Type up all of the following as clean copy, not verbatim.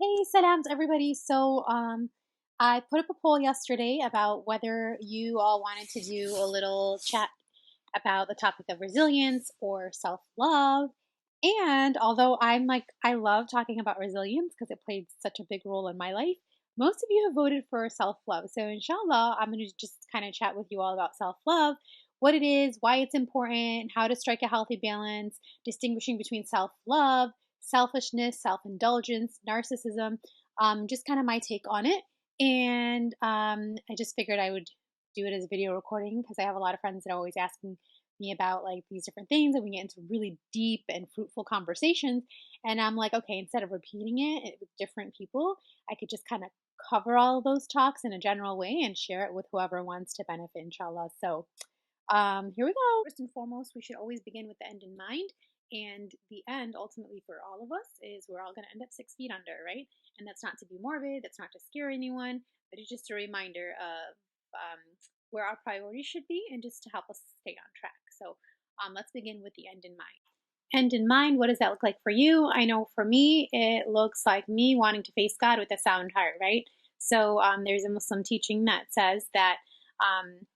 Hey, salams, everybody. I put up a poll yesterday about whether you all wanted to do a little chat about the topic of resilience or self love. And although I love talking about resilience because it played such a big role in my life, most of you have voted for self love. So, inshallah, I'm going to just kind of chat with you all about self love, what it is, why it's important, how to strike a healthy balance, distinguishing between self love, selfishness, self indulgence, narcissism, just kind of my take on it. And I just figured I would do it as a video recording because I have a lot of friends that are always asking me about like these different things, and we get into really deep and fruitful conversations. And I'm like, okay, instead of repeating it with different people, I could just kind of cover all of those talks in a general way and share it with whoever wants to benefit, inshallah. Here we go. First and foremost, we should always begin with the end in mind. And the end, ultimately, for all of us, is we're all going to end up 6 feet under, right? And that's not to be morbid, that's not to scare anyone, but it's just a reminder of where our priorities should be and just to help us stay on track. Let's begin with the end in mind. End in mind, what does that look like for you? I know for me, it looks like me wanting to face God with a sound heart, right? There's a Muslim teaching that says that um,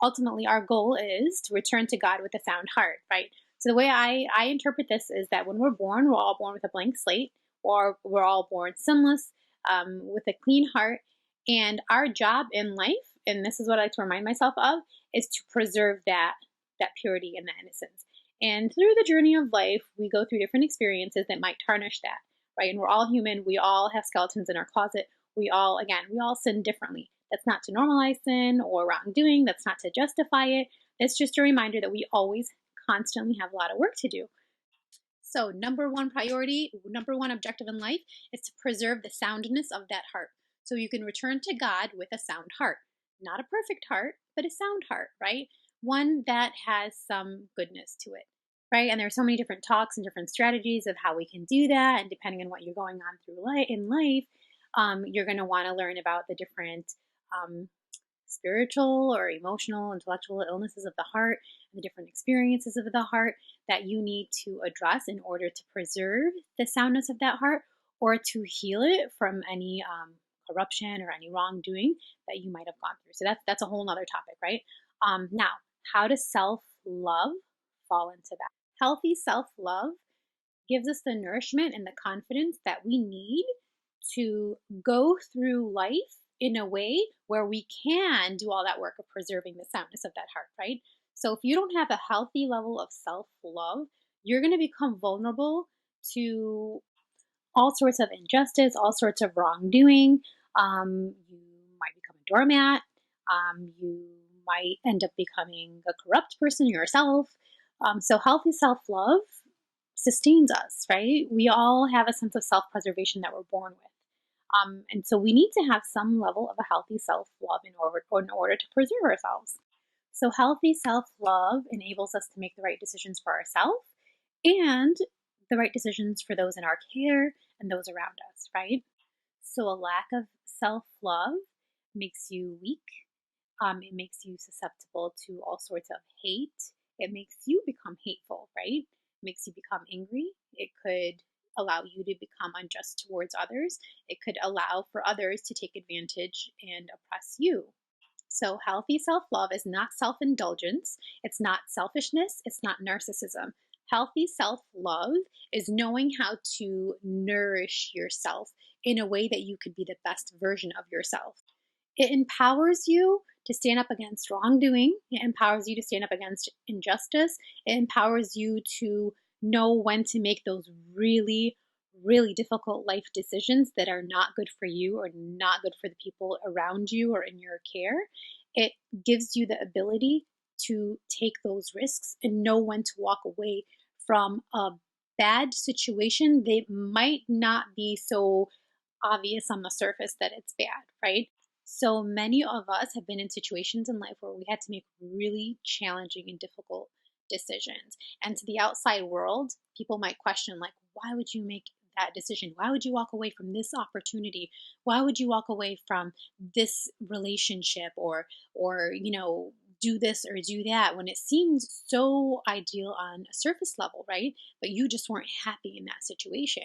ultimately our goal is to return to God with a sound heart, right? So the way I interpret this is that when we're all born with a blank slate, or we're all born sinless, with a clean heart. And our job in life, and this is what I like to remind myself of, is to preserve that purity and that innocence. And through the journey of life, we go through different experiences that might tarnish that, right? And we're all human. We all have skeletons in our closet. We all sin differently. That's not to normalize sin or wrongdoing. That's not to justify it. It's just a reminder that we always constantly have a lot of work to do. So, number one priority, number one objective in life is to preserve the soundness of that heart. So you can return to God with a sound heart. Not a perfect heart, but a sound heart, right? One that has some goodness to it, right? And there's so many different talks and different strategies of how we can do that. And depending on what you're going on through in life, you're going to want to learn about the different um, spiritual or emotional, intellectual illnesses of the heart and the different experiences of the heart that you need to address in order to preserve the soundness of that heart or to heal it from any corruption or any wrongdoing that you might have gone through. So that's a whole nother topic, right? Now, how does self love fall into that? Healthy self love gives us the nourishment and the confidence that we need to go through life in a way where we can do all that work of preserving the soundness of that heart, right? So if you don't have a healthy level of self love, you're going to become vulnerable to all sorts of injustice, all sorts of wrongdoing. You might become a doormat. You might end up becoming a corrupt person yourself. So healthy self love sustains us, right? We all have a sense of self preservation that we're born with. And so we need to have some level of a healthy self love in order to preserve ourselves. So, healthy self love enables us to make the right decisions for ourselves and the right decisions for those in our care and those around us, right? So, a lack of self love makes you weak. It makes you susceptible to all sorts of hate. It makes you become hateful, right? It makes you become angry. It could allow you to become unjust towards others. It could allow for others to take advantage and oppress you. So, healthy self love is not self indulgence, it's not selfishness, it's not narcissism. Healthy self love is knowing how to nourish yourself in a way that you could be the best version of yourself. It empowers you to stand up against wrongdoing. It empowers you to stand up against injustice. It empowers you to know when to make those really, really difficult life decisions that are not good for you or not good for the people around you or in your care. It gives you the ability to take those risks and know when to walk away from a bad situation that might not be so obvious on the surface that it's bad, right? So many of us have been in situations in life where we had to make really challenging and difficult decisions. And to the outside world, people might question, like, why would you make that decision? Why would you walk away from this opportunity? Why would you walk away from this relationship or do this or do that when it seems so ideal on a surface level, right? But you just weren't happy in that situation.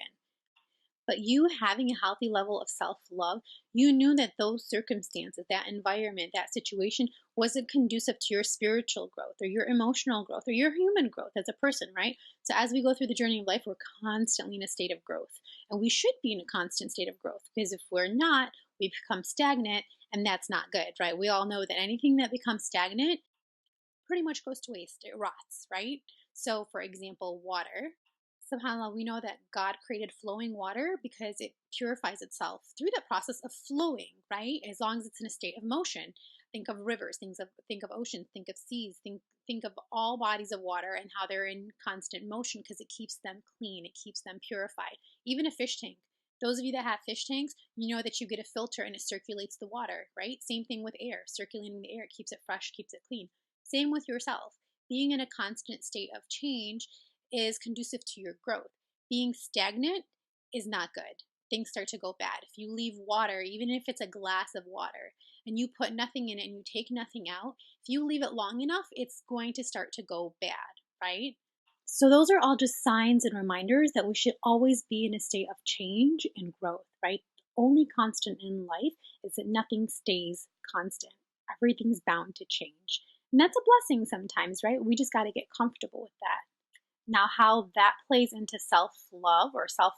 But you having a healthy level of self love, you knew that those circumstances, that environment, that situation wasn't conducive to your spiritual growth or your emotional growth or your human growth as a person, right? So as we go through the journey of life, we're constantly in a state of growth. And we should be in a constant state of growth, because if we're not, we become stagnant, and that's not good, right? We all know that anything that becomes stagnant pretty much goes to waste. It rots, right? So, for example, water. SubhanAllah, we know that God created flowing water because it purifies itself through the process of flowing, right? As long as it's in a state of motion. Think of rivers, think of oceans, think of seas, think of all bodies of water and how they're in constant motion because it keeps them clean, it keeps them purified. Even a fish tank. Those of you that have fish tanks, you know that you get a filter and it circulates the water, right? Same thing with air. Circulating the air keeps it fresh, keeps it clean. Same with yourself. Being in a constant state of change is conducive to your growth. Being stagnant is not good. Things start to go bad. If you leave water, even if it's a glass of water, and you put nothing in it and you take nothing out, if you leave it long enough, it's going to start to go bad, right? So, those are all just signs and reminders that we should always be in a state of change and growth, right? Only constant in life is that nothing stays constant, everything's bound to change. And that's a blessing sometimes, right? We just got to get comfortable with that. Now, how that plays into self love or self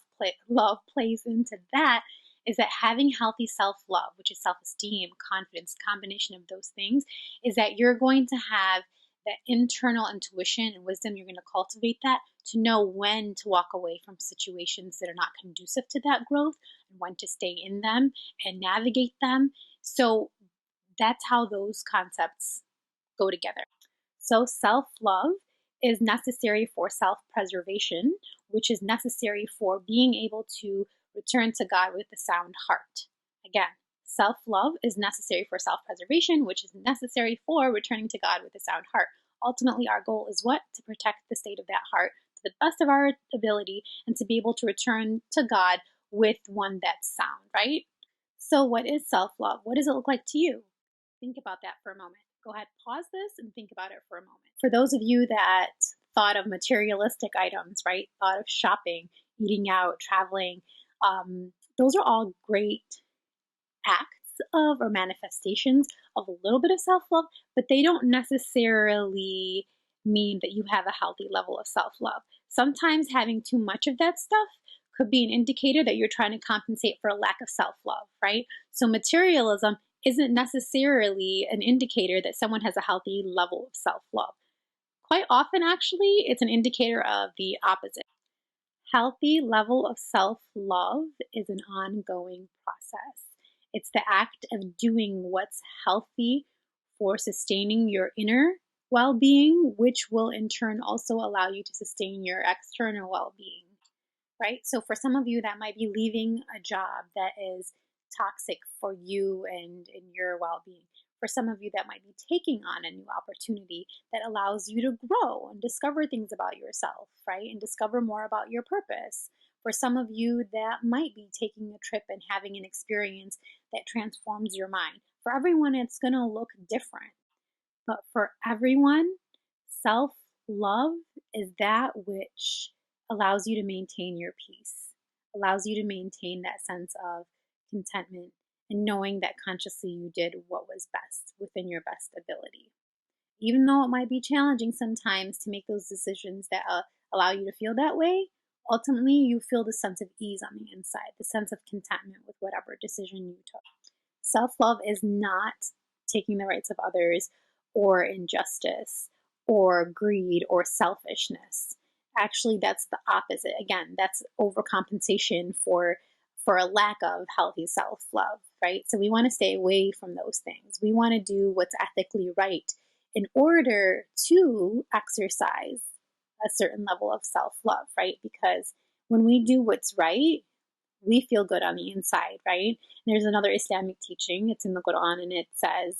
love plays into that is that having healthy self love, which is self esteem, confidence, combination of those things, is that you're going to have that internal intuition and wisdom. You're going to cultivate that to know when to walk away from situations that are not conducive to that growth and when to stay in them and navigate them. So that's how those concepts go together. So, self love is necessary for self preservation, which is necessary for being able to return to God with a sound heart. Again, self love is necessary for self preservation, which is necessary for returning to God with a sound heart. Ultimately, our goal is what? To protect the state of that heart to the best of our ability and to be able to return to God with one that's sound, right? So, what is self love? What does it look like to you? Think about that for a moment. Go ahead, pause this and think about it for a moment. For those of you that thought of materialistic items, right? Thought of shopping, eating out, traveling, those are all great acts of or manifestations of a little bit of self love, but they don't necessarily mean that you have a healthy level of self love. Sometimes having too much of that stuff could be an indicator that you're trying to compensate for a lack of self love, right? So, materialism isn't necessarily an indicator that someone has a healthy level of self love. Quite often, actually, it's an indicator of the opposite. Healthy level of self love is an ongoing process. It's the act of doing what's healthy for sustaining your inner well being, which will in turn also allow you to sustain your external well being, right? So, for some of you, that might be leaving a job that is toxic for you and your well being. For some of you, that might be taking on a new opportunity that allows you to grow and discover things about yourself, right? And discover more about your purpose. For some of you, that might be taking a trip and having an experience that transforms your mind. For everyone, it's going to look different. But for everyone, self love is that which allows you to maintain your peace, allows you to maintain that sense of contentment and knowing that consciously you did what was best within your best ability. Even though it might be challenging sometimes to make those decisions that allow you to feel that way, ultimately you feel the sense of ease on the inside, the sense of contentment with whatever decision you took. Self love is not taking the rights of others or injustice or greed or selfishness. Actually, that's the opposite. Again, that's overcompensation for a lack of healthy self-love, right? So we want to stay away from those things. We want to do what's ethically right in order to exercise a certain level of self-love, right? Because when we do what's right, we feel good on the inside, right? And there's another Islamic teaching, it's in the Quran, and it says,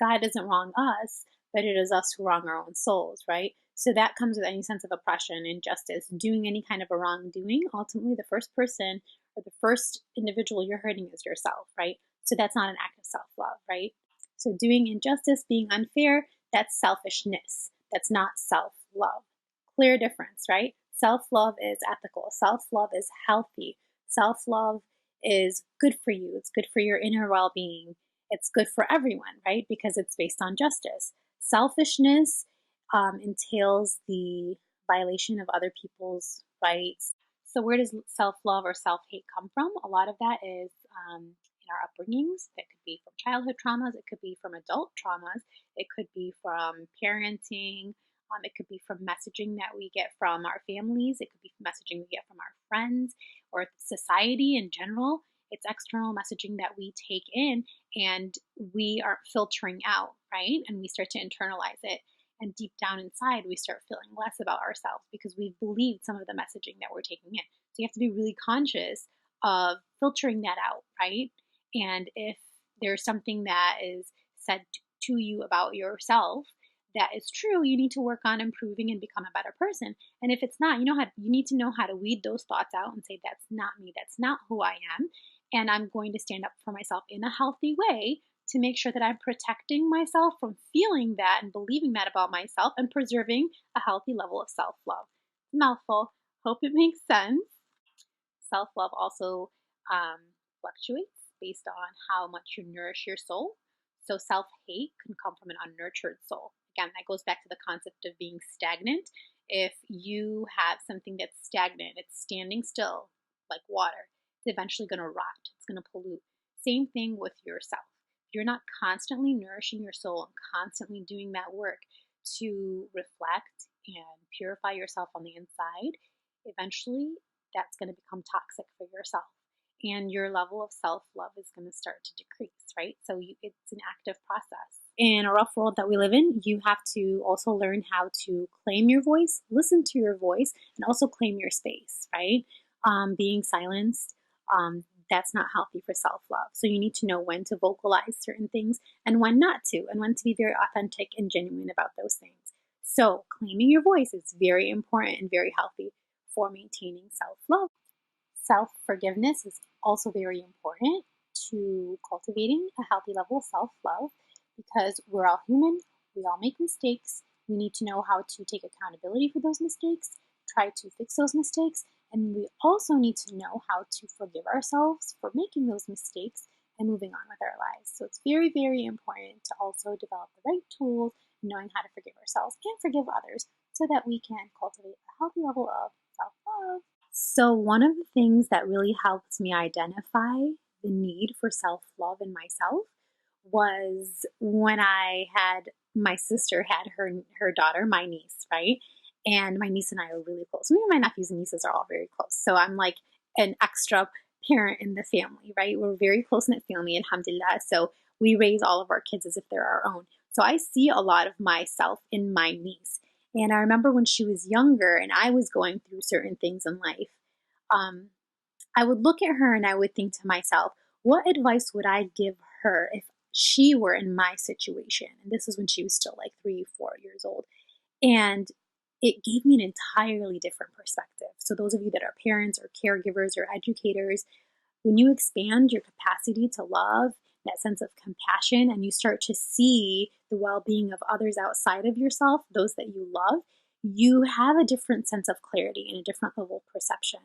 God doesn't wrong us, but it is us who wrong our own souls, right? So that comes with any sense of oppression, injustice, doing any kind of a wrongdoing. Ultimately, the first person or the first individual you're hurting is yourself, right? So that's not an act of self love, right? So doing injustice, being unfair, that's selfishness. That's not self love. Clear difference, right? Self love is ethical, self love is healthy. Self love is good for you, it's good for your inner well being, it's good for everyone, right? Because it's based on justice. Selfishness entails the violation of other people's rights. So, where does self love or self hate come from? A lot of that is in our upbringings. That could be from childhood traumas, it could be from adult traumas, it could be from parenting, it could be from messaging that we get from our families, it could be from messaging we get from our friends or society in general. It's external messaging that we take in and we are filtering out, right? And we start to internalize it. And deep down inside, we start feeling less about ourselves because we've believed some of the messaging that we're taking in. So you have to be really conscious of filtering that out, right? And if there's something that is said to you about yourself that is true, you need to work on improving and become a better person. And if it's not, you need to know how to weed those thoughts out and say, that's not me, that's not who I am. And I'm going to stand up for myself in a healthy way to make sure that I'm protecting myself from feeling that and believing that about myself and preserving a healthy level of self love. Mouthful. Hope it makes sense. Self love also um, fluctuates based on how much you nourish your soul. So, self hate can come from an unnurtured soul. Again, that goes back to the concept of being stagnant. If you have something that's stagnant, it's standing still like water, it's eventually going to rot, it's going to pollute. Same thing with yourself. If you're not constantly nourishing your soul and constantly doing that work to reflect and purify yourself on the inside, eventually that's going to become toxic for yourself. And your level of self love is going to start to decrease, right? So it's an active process. In a rough world that we live in, you have to also learn how to claim your voice, listen to your voice, and also claim your space, right? Being silenced, that's not healthy for self love. So you need to know when to vocalize certain things and when not to, and when to be very authentic and genuine about those things. So claiming your voice is very important and very healthy for maintaining self love. Self forgiveness is also very important to cultivating a healthy level of self love because we're all human, we all make mistakes. We need to know how to take accountability for those mistakes, try to fix those mistakes, and we also need to know how to forgive ourselves for making those mistakes and moving on with our lives. So it's very, very important to also develop the right tools, knowing how to forgive ourselves and forgive others so that we can cultivate a healthy level of self love. So, one of the things that really helped me identify the need for self love in myself was when I had my sister had her daughter, my niece, right? And my niece and I are really close. Me and my nephews and nieces are all very close. So I'm like an extra parent in the family, right? We're a very close knit family, alhamdulillah. So we raise all of our kids as if they're our own. So I see a lot of myself in my niece. And I remember when she was younger and I was going through certain things in life, um, I would look at her and I would think to myself, what advice would I give her if she were in my situation? And this is when she was still like 3, 4 years old. And it gave me an entirely different perspective. So, those of you that are parents or caregivers or educators, when you expand your capacity to love, that sense of compassion, and you start to see the well being of others outside of yourself, those that you love, you have a different sense of clarity and a different level of perception.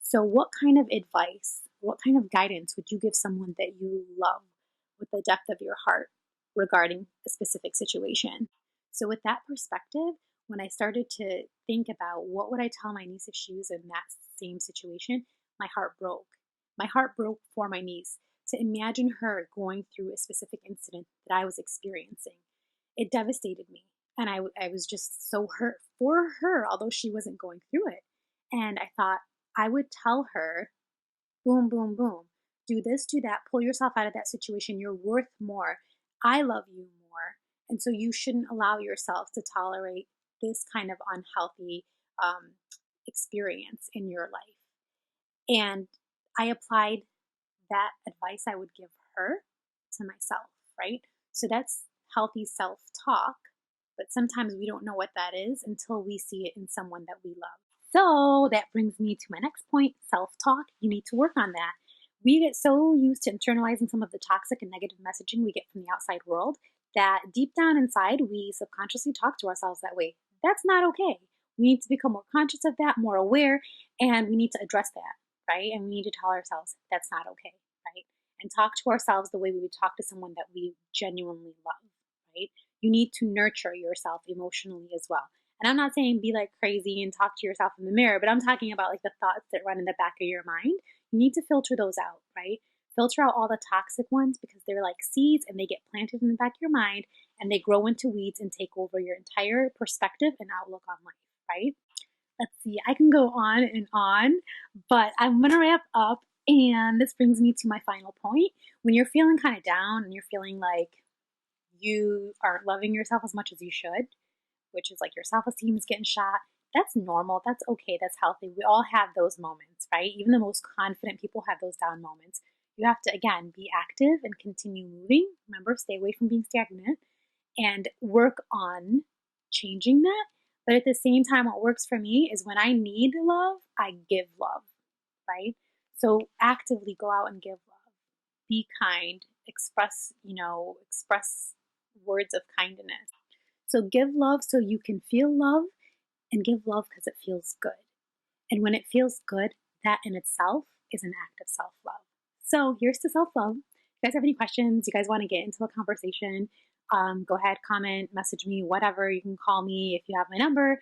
So, what kind of advice, what kind of guidance would you give someone that you love with the depth of your heart regarding a specific situation? So, with that perspective, when I started to think about what would I tell my niece if she was in that same situation, my heart broke. My heart broke for my niece to imagine her going through a specific incident that I was experiencing. It devastated me. And I was just so hurt for her, although she wasn't going through it. And I thought I would tell her, boom, boom, boom, do this, do that, pull yourself out of that situation. You're worth more. I love you more. And so you shouldn't allow yourself to tolerate this kind of unhealthy um, experience in your life. And I applied that advice I would give her to myself, right? So that's healthy self talk. But sometimes we don't know what that is until we see it in someone that we love. So that brings me to my next point, self talk. You need to work on that. We get so used to internalizing some of the toxic and negative messaging we get from the outside world that deep down inside, we subconsciously talk to ourselves that way. That's not okay. We need to become more conscious of that, more aware, and we need to address that. right? And we need to tell ourselves that's not okay, right? And talk to ourselves the way we would talk to someone that we genuinely love, right? You need to nurture yourself emotionally as well. And I'm not saying be like crazy and talk to yourself in the mirror, but I'm talking about like the thoughts that run in the back of your mind. You need to filter those out, right? Filter out all the toxic ones because they're like seeds and they get planted in the back of your mind and they grow into weeds and take over your entire perspective and outlook on life, right? Let's see, I can go on, but I'm gonna wrap up. And this brings me to my final point. When you're feeling kind of down and you're feeling like you aren't loving yourself as much as you should, which is like your self esteem is getting shot, that's normal. That's okay. That's healthy. We all have those moments, right? Even the most confident people have those down moments. You have to, again, be active and continue moving. Remember, stay away from being stagnant and work on changing that. But at the same time, what works for me is when I need love, I give love, right? So actively go out and give love. Be kind, express words of kindness. So give love so you can feel love and give love because it feels good. And when it feels good, that in itself is an act of self love. So here's to self love. If you guys have any questions, you guys want to get into a conversation, go ahead, comment, message me, whatever. You can call me if you have my number.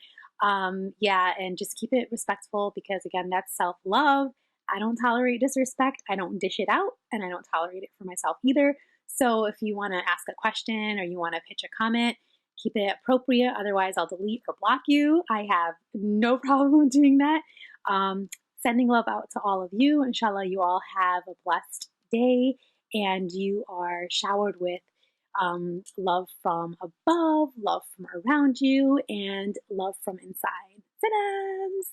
Yeah, and just keep it respectful because, again, that's self love. I don't tolerate disrespect. I don't dish it out, and I don't tolerate it for myself either. So if you want to ask a question or you want to pitch a comment, keep it appropriate. Otherwise, I'll delete or block you. I have no problem doing that. Sending love out to all of you. Inshallah, you all have a blessed day and you are showered with love from above, love from around you, and love from inside. Salams!